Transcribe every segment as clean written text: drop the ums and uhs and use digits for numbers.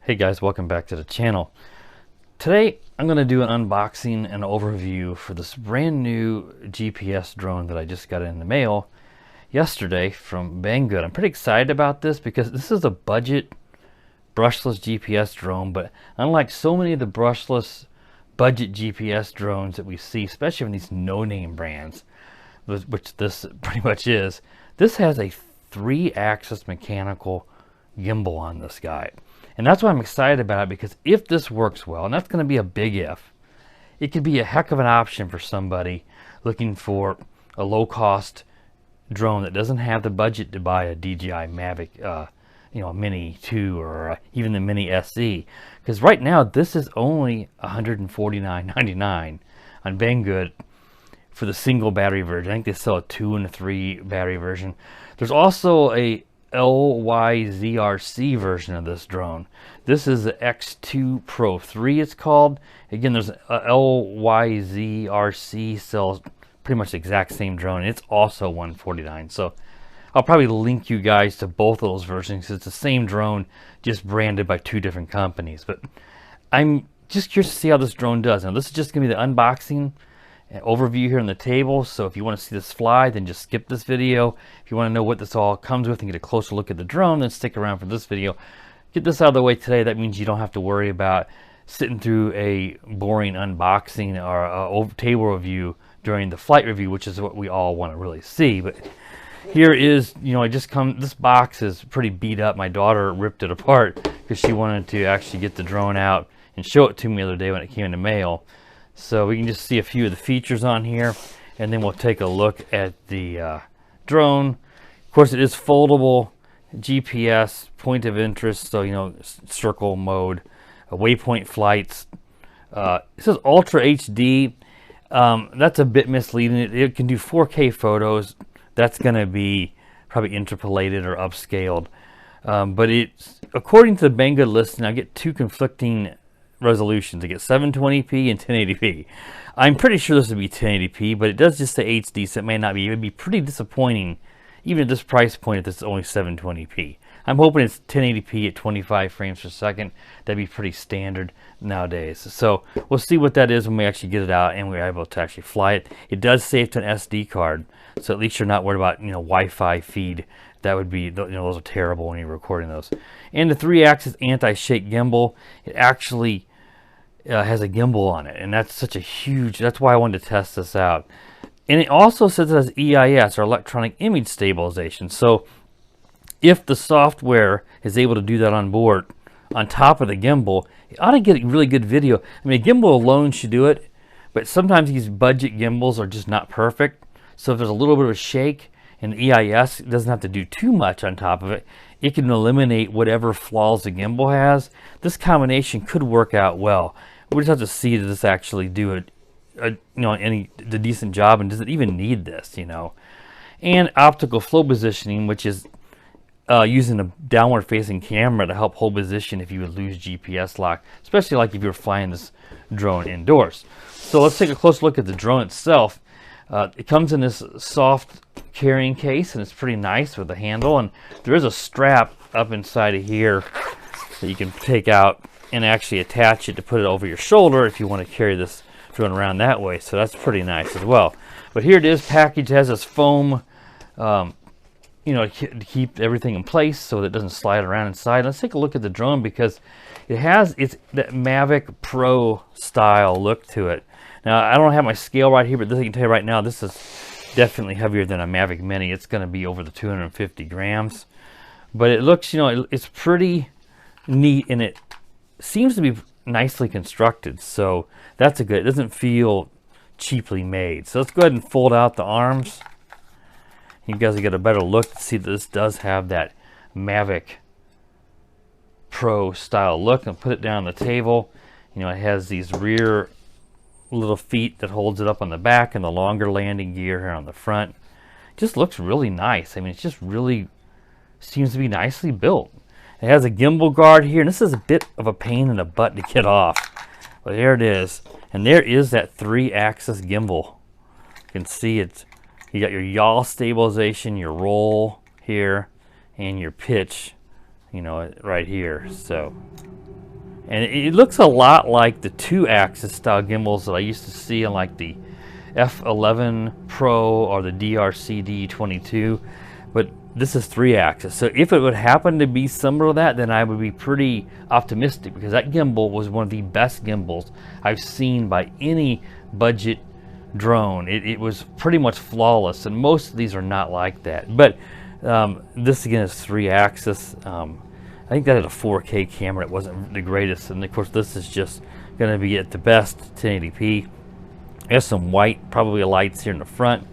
Hey guys, welcome back to the channel. Today I'm going to do an unboxing and overview for this brand new GPS drone that I just got in the mail yesterday from Banggood. I'm pretty excited about this because this is a budget brushless GPS drone, but unlike so many of the brushless budget GPS drones that we see, especially in these no-name brands, which this pretty much is, this has a 3-axis mechanical gimbal on this guy. And that's why I'm excited about it, because if this works well, and that's going to be a big if, it could be a heck of an option for somebody looking for a low-cost drone that doesn't have the budget to buy a DJI MAVIC, Mini 2 or even the Mini SE. Because right now, this is only $149.99 on Banggood for the single battery version. I think they sell a 2 and a 3 battery version. There's also a LYZRC version of this drone. This is the X2-Pro3 it's called. Again, there's a LYZRC sells pretty much the exact same drone. It's also $149. So I'll probably link you guys to both of those versions because it's the same drone, just branded by 2 different companies. But I'm just curious to see how this drone does. Now this is just going to be the unboxing overview here on the table, so if you want to see this fly, then just skip this video. If you want to know what this all comes with and get a closer look at the drone, then stick around for this video. Get this out of the way today. That means you don't have to worry about sitting through a boring unboxing or a table review during the flight review, which is what we all want to really see. But here is, this box is pretty beat up. My daughter ripped it apart because she wanted to actually get the drone out and show it to me the other day when it came in the mail. So we can just see a few of the features on here, and then we'll take a look at the drone. Of course, it is foldable, GPS, point of interest, so circle mode, waypoint flights. It says Ultra HD. That's a bit misleading. It can do 4K photos. That's going to be probably interpolated or upscaled. But it's, according to the Banggood listing, I get 2 conflicting resolutions. I get 720p and 1080p. I'm pretty sure this would be 1080p, but it does just say HD, so it may not be. It would be pretty disappointing, even at this price point, if this is only 720p. I'm hoping it's 1080p at 25 frames per second. That'd be pretty standard nowadays. So we'll see what that is when we actually get it out and we're able to actually fly it. It does save to an SD card, so at least you're not worried about Wi-Fi feed. That would be, those are terrible when you're recording those. And the 3-axis anti-shake gimbal, it actually has a gimbal on it, and that's such a huge, that's why I wanted to test this out. And it also says it has EIS, or electronic image stabilization. So if the software is able to do that on board, on top of the gimbal, it ought to get really good video. I mean, a gimbal alone should do it, but sometimes these budget gimbals are just not perfect. So if there's a little bit of a shake, and EIS doesn't have to do too much on top of it, it can eliminate whatever flaws the gimbal has. This combination could work out well. We just have to see, does this actually do the decent job, and does it even need this, And optical flow positioning, which is using a downward facing camera to help hold position if you would lose GPS lock, especially like if you're flying this drone indoors. So let's take a close look at the drone itself. It comes in this soft carrying case, and it's pretty nice with a handle, and there is a strap up inside of here that you can take out and actually attach it to put it over your shoulder if you want to carry this drone around that way. So that's pretty nice as well. But here it is packaged. It has this foam to keep everything in place so that it doesn't slide around inside. Let's take a look at the drone, because it has that MAVIC Pro style look to it. Now, I don't have my scale right here, but this I can tell you right now, this is definitely heavier than a MAVIC Mini. It's going to be over the 250 grams. But it looks, it's pretty neat, and it seems to be nicely constructed. So that's a good, it doesn't feel cheaply made. So let's go ahead and fold out the arms. You guys will get a better look to see that this does have that MAVIC Pro style look. And put it down on the table. It has these rear little feet that holds it up on the back, and the longer landing gear here on the front. It just looks really nice. I mean, it just really seems to be nicely built. It has a gimbal guard here, and this is a bit of a pain in the butt to get off. But there it is. And there is that 3-axis gimbal. You can see it. You got your yaw stabilization, your roll here, and your pitch you know, right here. So, and it looks a lot like the 2-axis style gimbals that I used to see on like the F11 Pro or the DEERC D22, but this is 3-axis. So if it would happen to be similar to that, then I would be pretty optimistic, because that gimbal was one of the best gimbals I've seen by any budget drone. It was pretty much flawless, and most of these are not like that. But this again is 3-axis. I think that had a 4K camera. It wasn't the greatest, and of course this is just going to be at the best 1080p. It has some white, probably lights here in the front.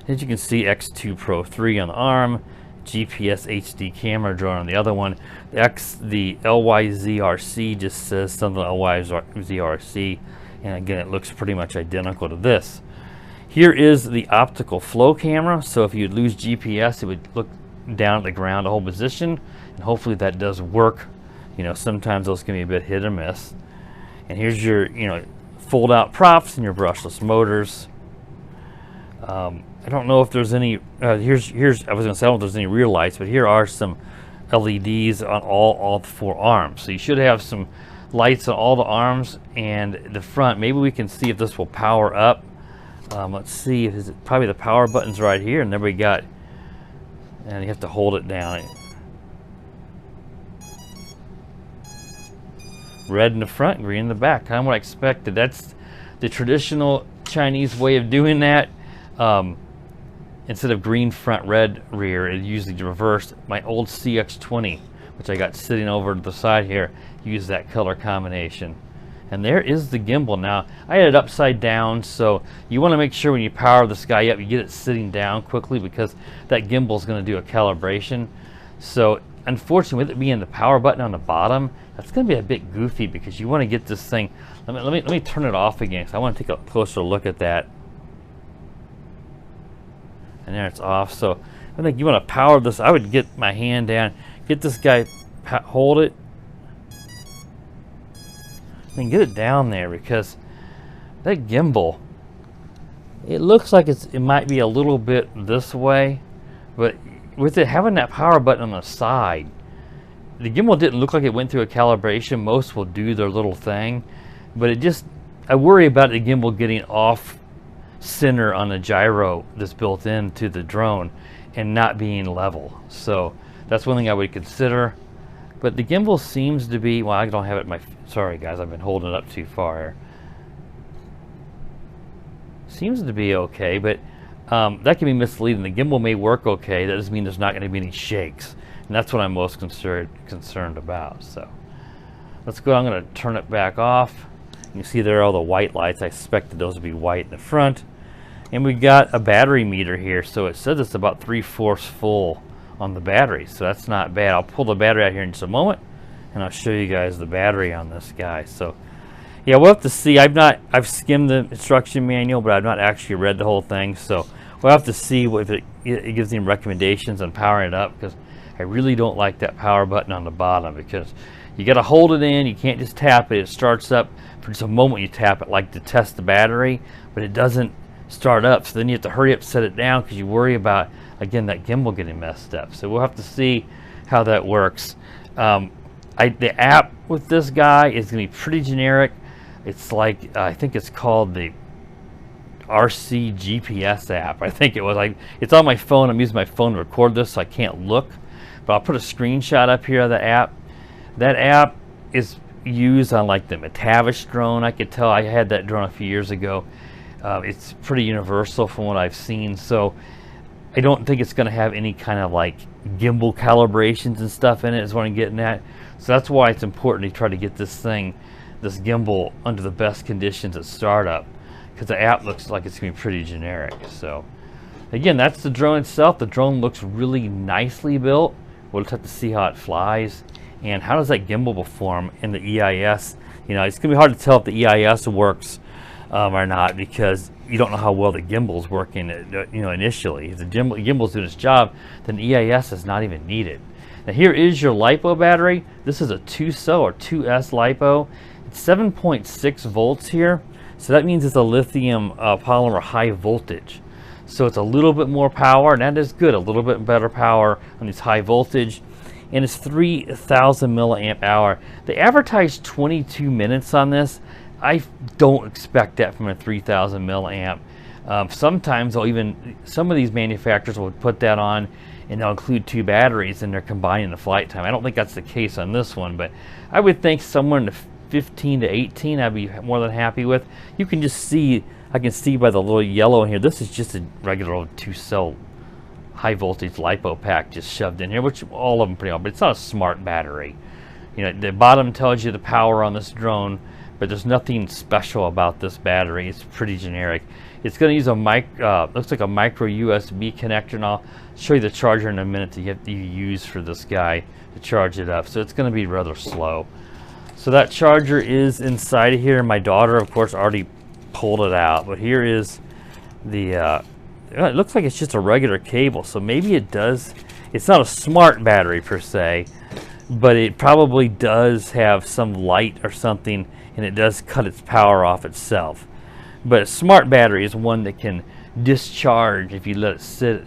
As you can see, X2-Pro3 on the arm, GPS HD camera drone on the other one. The LYZRC just says something LYZRC, and again it looks pretty much identical to this. Here is the Optical Flow camera, so if you lose GPS, it would look down at the ground to hold position, and hopefully that does work. You know, sometimes those can be a bit hit or miss. And here's your, you know, fold out props and your brushless motors. I don't know if there's any, I was going to say I don't know if there's any rear lights, but here are some LEDs on all 4 arms. So you should have some lights on all the arms and the front. Maybe we can see if this will power up. Let's see, is it probably the power button's right here, and there we got, and you have to hold it down. Red in the front, green in the back, kind of what I expected. That's the traditional Chinese way of doing that. Instead of green front, red rear, it usually reversed. My old CX-20, which I got sitting over to the side here, used that color combination. And there is the gimbal. Now, I had it upside down, so you want to make sure when you power this guy up, you get it sitting down quickly, because that gimbal is going to do a calibration. So, unfortunately, with it being the power button on the bottom, that's going to be a bit goofy, because you want to get this thing. Let me turn it off again, because I want to take a closer look at that. And there it's off. So I think you want to power this. I would get my hand down, get this guy, hold it, and get it down there, because that gimbal, it looks like it might be a little bit this way, but with it having that power button on the side, the gimbal didn't look like it went through a calibration. Most will do their little thing, but it just, I worry about the gimbal getting off center on the gyro that's built into the drone and not being level. So that's one thing I would consider. But the gimbal seems to be, well, I don't have it in my, sorry guys, I've been holding it up too far. Seems to be okay, but that can be misleading. The gimbal may work okay, that doesn't mean there's not going to be any shakes, and that's what I'm most concerned about. So let's go, I'm going to turn it back off. You see there are all the white lights. I expected those to be white in the front. And we got a battery meter here, so it says it's about 3/4 full on the battery, so that's not bad. I'll pull the battery out here in just a moment, and I'll show you guys the battery on this guy. So yeah, we'll have to see. I've skimmed the instruction manual, but I've not actually read the whole thing, so we'll have to see if it gives any recommendations on powering it up, because I really don't like that power button on the bottom, because you got to hold it in. You can't just tap it. It starts up for just a moment. You tap it like to test the battery, but it doesn't start up. So then you have to hurry up, set it down, because you worry about, again, that gimbal getting messed up. So we'll have to see how that works. The app with this guy is going to be pretty generic. It's like, I think it's called the RC GPS app. I think it was. It's on my phone. I'm using my phone to record this, so I can't look. But I'll put a screenshot up here of the app. That app is used on like the MAVIC drone. I could tell. I had that drone a few years ago. It's pretty universal from what I've seen. So I don't think it's going to have any kind of like gimbal calibrations and stuff in it, is what I'm getting at. So that's why it's important to try to get this gimbal under the best conditions at startup, because the app looks like it's going to be pretty generic. So again, that's the drone itself. The drone looks really nicely built. We'll just have to see how it flies, and how does that gimbal perform in the EIS. You know, it's going to be hard to tell if the EIS works or not, because you don't know how well the gimbal's working, you know, initially. If the gimbal's doing its job, then EIS is not even needed. Now here is your LiPo battery. This is a 2SO or 2S LiPo. It's 7.6 volts here, so that means it's a lithium polymer high voltage. So it's a little bit more power, and that is good, a little bit better power on these high voltage. and it's 3,000 milliamp hour. They advertised 22 minutes on this. I don't expect that from a 3,000 milliamp. Sometimes some of these manufacturers will put that on and they'll include 2 batteries and they're combining the flight time. I don't think that's the case on this one, but I would think somewhere in the 15 to 18 I'd be more than happy with. You can just see, I can see by the little yellow in here, this is just a regular old 2-cell high voltage LiPo pack just shoved in here, which all of them pretty much, but it's not a smart battery. You know, the bottom tells you the power on this drone, but there's nothing special about this battery. It's pretty generic. It's going to use a looks like a micro USB connector, and I'll show you the charger in a minute that you use for this guy to charge it up. So it's going to be rather slow. So that charger is inside of here. My daughter, of course, already pulled it out, but here is the it looks like it's just a regular cable, so maybe it does, it's not a smart battery per se, but it probably does have some light or something, and it does cut its power off itself. But a smart battery is one that can discharge if you let it sit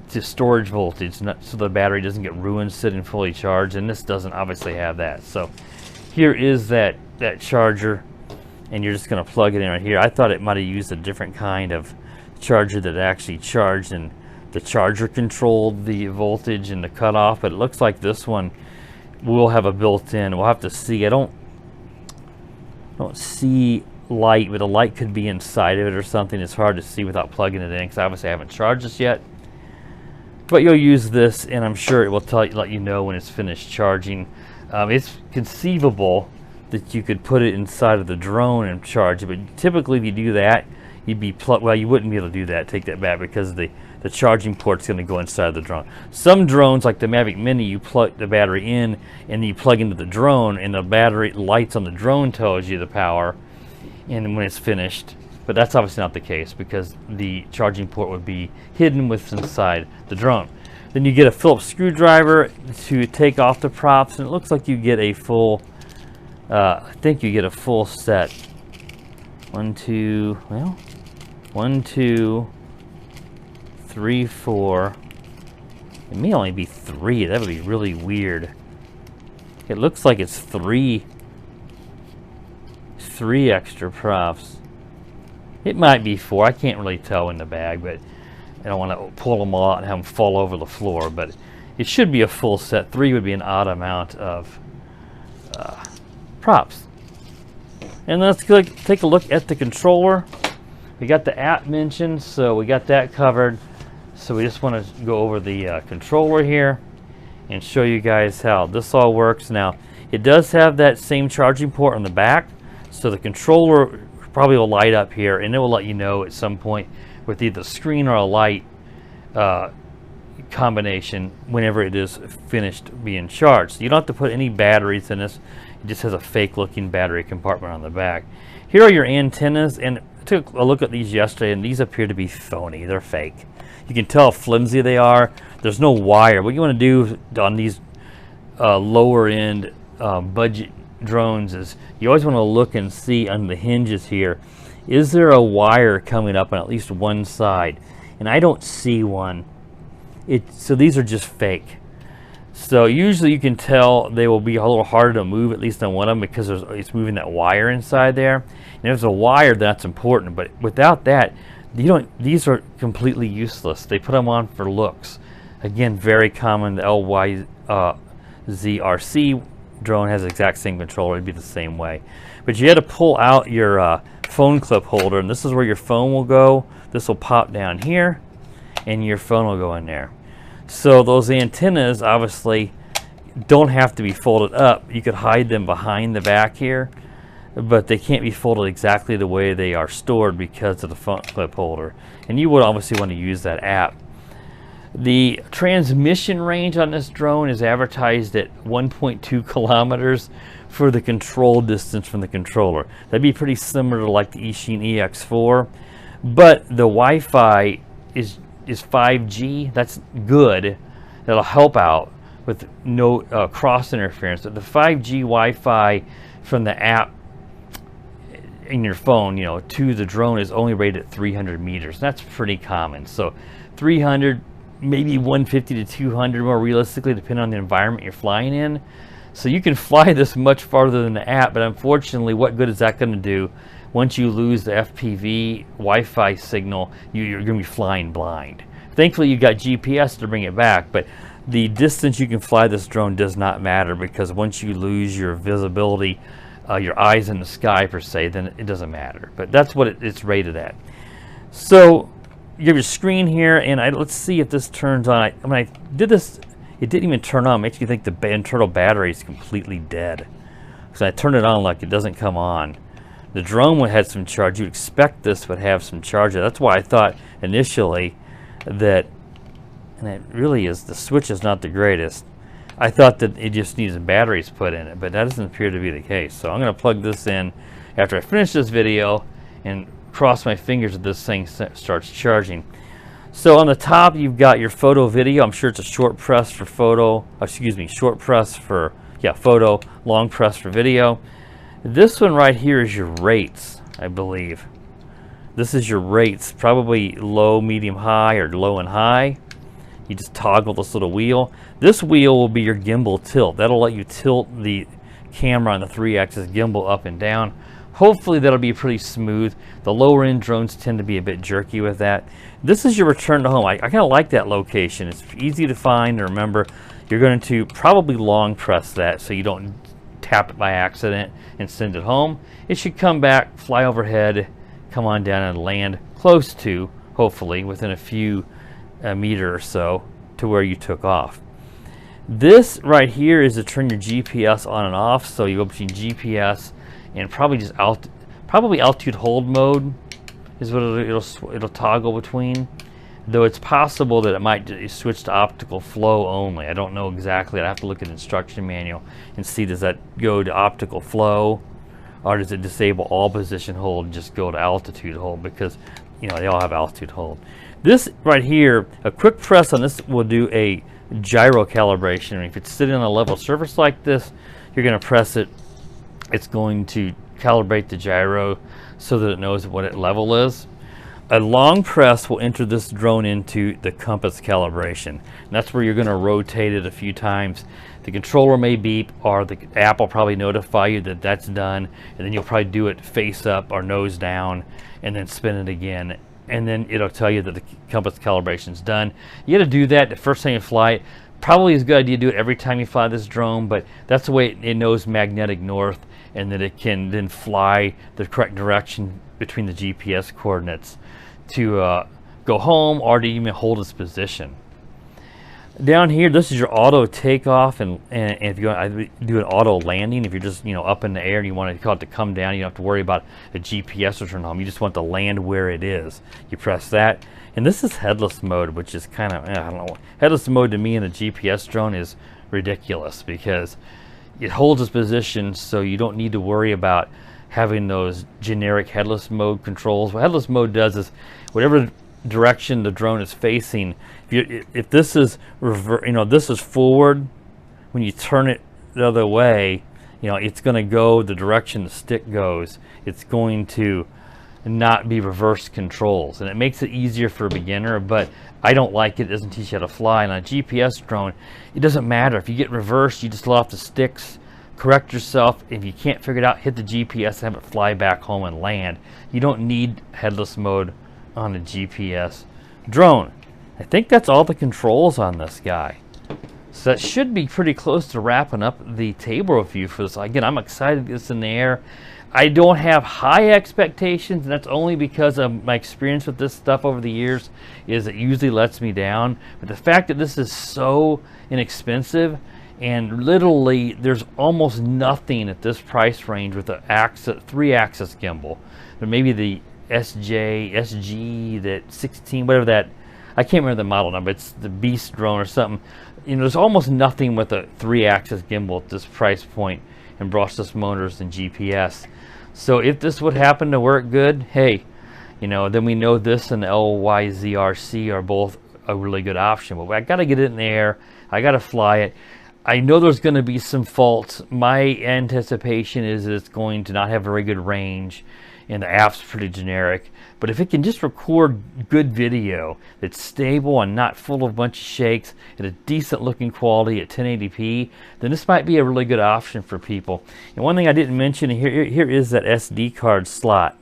to storage voltage, so the battery doesn't get ruined sitting fully charged, and this doesn't obviously have that. So here is that charger, and you're just going to plug it in right here. I thought it might have used a different kind of charger that actually charged, and the charger controlled the voltage and the cutoff, but it looks like this one will have a built-in. We'll have to see. I don't see light, but a light could be inside of it or something. It's hard to see without plugging it in, because obviously I haven't charged this yet. But you'll use this, and I'm sure it will let you know when it's finished charging. It's conceivable that you could put it inside of the drone and charge it, but typically if you do that, you'd be well, you wouldn't be able to do that. Take that back, because the charging port's going to go inside the drone. Some drones, like the MAVIC Mini, you plug the battery in and then you plug into the drone, and the battery lights on the drone tells you the power and when it's finished. But that's obviously not the case, because the charging port would be hidden within inside the drone. Then you get a Phillips screwdriver to take off the props, and it looks like you get a full I think you get a full set. 1, 2, 3, 4. It may only be 3. That would be really weird. It looks like it's 3 extra props. It might be 4. I can't really tell in the bag, but I don't want to pull them all out and have them fall over the floor. But it should be a full set. 3 would be an odd amount of props. And let's take a look at the controller. We got the app mentioned, so we got that covered. So we just want to go over the controller here and show you guys how this all works. Now, it does have that same charging port on the back, so the controller probably will light up here, and it will let you know at some point with either a screen or a light combination whenever it is finished being charged. So you don't have to put any batteries in this. It just has a fake looking battery compartment on the back. Here are your antennas, and I took a look at these yesterday, and these appear to be phony. They're fake. You can tell how flimsy they are. There's no wire. What you want to do on these lower end budget drones is you always want to look and see on the hinges here, is there a wire coming up on at least one side? And I don't see one. So these are just fake. So usually you can tell they will be a little harder to move, at least on one of them, because it's moving that wire inside there. And if there's a wire, that's important. But without that, these are completely useless. They put them on for looks. Again, very common. The LYZRC drone has the exact same controller. It'd be the same way. But you had to pull out your phone clip holder, and this is where your phone will go. This will pop down here, and your phone will go in there. So those antennas obviously don't have to be folded up. You could hide them behind the back here, but they can't be folded exactly the way they are stored because of the phone clip holder. And you would obviously want to use that app. The transmission range on this drone is advertised at 1.2 kilometers for the control distance from the controller. That'd be pretty similar to like the Eachine EX4, but the Wi-Fi is 5G. That's good. That'll help out with no cross interference. But the 5G Wi-Fi from the app in your phone, to the drone is only rated at 300 meters. That's pretty common. So 300 maybe 150 to 200 more realistically, depending on the environment you're flying in. So you can fly this much farther than the app, but unfortunately, what good is that going to do? Once you lose the FPV Wi-Fi signal, you're going to be flying blind. Thankfully, you got GPS to bring it back, but the distance you can fly this drone does not matter, because once you lose your visibility, your eyes in the sky per se, then it doesn't matter. But that's what it's rated at. So you have your screen here, and let's see if this turns on. When I did this, it didn't even turn on. It makes you think the internal battery is completely dead. So I turned it on like it doesn't come on. The drone had some charge. You'd expect this would have some charge. That's why I thought initially that, and it really is, the switch is not the greatest. I thought that it just needs batteries put in it, but that doesn't appear to be the case. So I'm going to plug this in after I finish this video and cross my fingers that this thing starts charging. So on the top, you've got your photo video. I'm sure it's a short press for photo, short press for, photo, long press for video. This one right here is your rates, I believe. This is your rates, probably low, medium, high, or low and high. You just toggle this little wheel. This wheel will be your gimbal tilt. That'll let you tilt the camera on the 3-axis gimbal up and down. Hopefully that'll be pretty smooth. The lower end drones tend to be a bit jerky with that. This is your return to home. I kind of like that location. It's easy to find and remember. You're going to probably long press that so you don't tap it by accident and send it home. It should come back, fly overhead, come on down and land close to, hopefully, within a few meter or so to where you took off. This right here is to turn your GPS on and off. So you go between GPS and probably just altitude hold mode is what it'll toggle between. Though it's possible that it might switch to optical flow only. I don't know exactly. I have to look at the instruction manual and see, does that go to optical flow, or does it disable all position hold and just go to altitude hold, because they all have altitude hold. This right here, a quick press on this will do a gyro calibration. If it's sitting on a level surface like this, you're going to press it. It's going to calibrate the gyro so that it knows what its level is. A long press will enter this drone into the compass calibration. And that's where you're going to rotate it a few times. The controller may beep, or the app will probably notify you that that's done, and then you'll probably do it face up or nose down and then spin it again, and then it'll tell you that the compass calibration is done. You got to do that the first time you fly it. Probably is a good idea to do it every time you fly this drone, but that's the way it knows magnetic north, and that it can then fly the correct direction between the GPS coordinates to go home, or to even hold its position. Down here, this is your auto takeoff, and if you want to do an auto landing, if you're just up in the air and you want to call it to come down, you don't have to worry about the GPS return home. You just want to land where it is. You press that, and this is headless mode, which is kind of, I don't know. Headless mode to me in a GPS drone is ridiculous, because it holds its position, so you don't need to worry about having those generic headless mode controls. What headless mode does is, whatever direction the drone is facing, if this is this is forward, when you turn it the other way, it's going to go the direction the stick goes. It's going to not be reverse controls, and it makes it easier for a beginner, but I don't like it. It doesn't teach you how to fly. And on a GPS drone, it doesn't matter. If you get reversed, you just let off the sticks, correct yourself. If you can't figure it out, hit the GPS and have it fly back home and land. You don't need headless mode on a GPS drone. I think that's all the controls on this guy. So that should be pretty close to wrapping up the table review for this. Again, I'm excited to get this in the air. I don't have high expectations, and that's only because of my experience with this stuff over the years, is it usually lets me down. But the fact that this is so inexpensive, and literally there's almost nothing at this price range with the 3-axis gimbal. There may be the SG, that 16, whatever that, I can't remember the model number, it's the Beast drone or something. There's almost nothing with a 3-axis gimbal at this price point and brushless motors and GPS. So if this would happen to work good, hey, then we know this and the LYZRC are both a really good option. But I got to get it in the air. I got to fly it. I know there's going to be some faults. My anticipation is that it's going to not have very good range. and the app's pretty generic. But if it can just record good video that's stable and not full of a bunch of shakes at a decent looking quality at 1080p, then this might be a really good option for people. And one thing I didn't mention, here is that SD card slot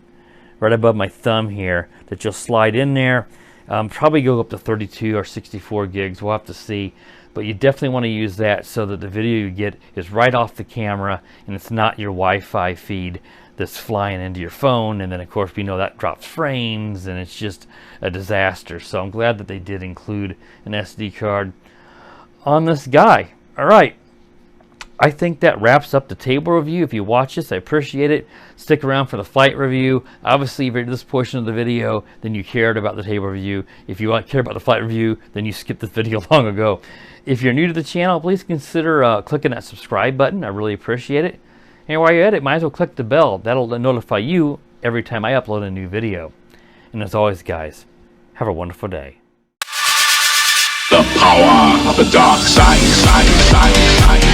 right above my thumb here that you'll slide in there. Probably go up to 32 or 64 gigs, we'll have to see. But you definitely want to use that so that the video you get is right off the camera and it's not your Wi-Fi feed that's flying into your phone, and then of course we know that drops frames and it's just a disaster. So I'm glad that they did include an SD card on this guy. All right, I think that wraps up the table review. If you watch this, I appreciate it. Stick around for the flight review. Obviously, if you're at this portion of the video, then you cared about the table review. If you care about the flight review, then you skipped this video long ago. If you're new to the channel, please consider clicking that subscribe button. I really appreciate it. And while you're at it, might as well click the bell. That'll notify you every time I upload a new video. And as always, guys, have a wonderful day. The power of the dark side.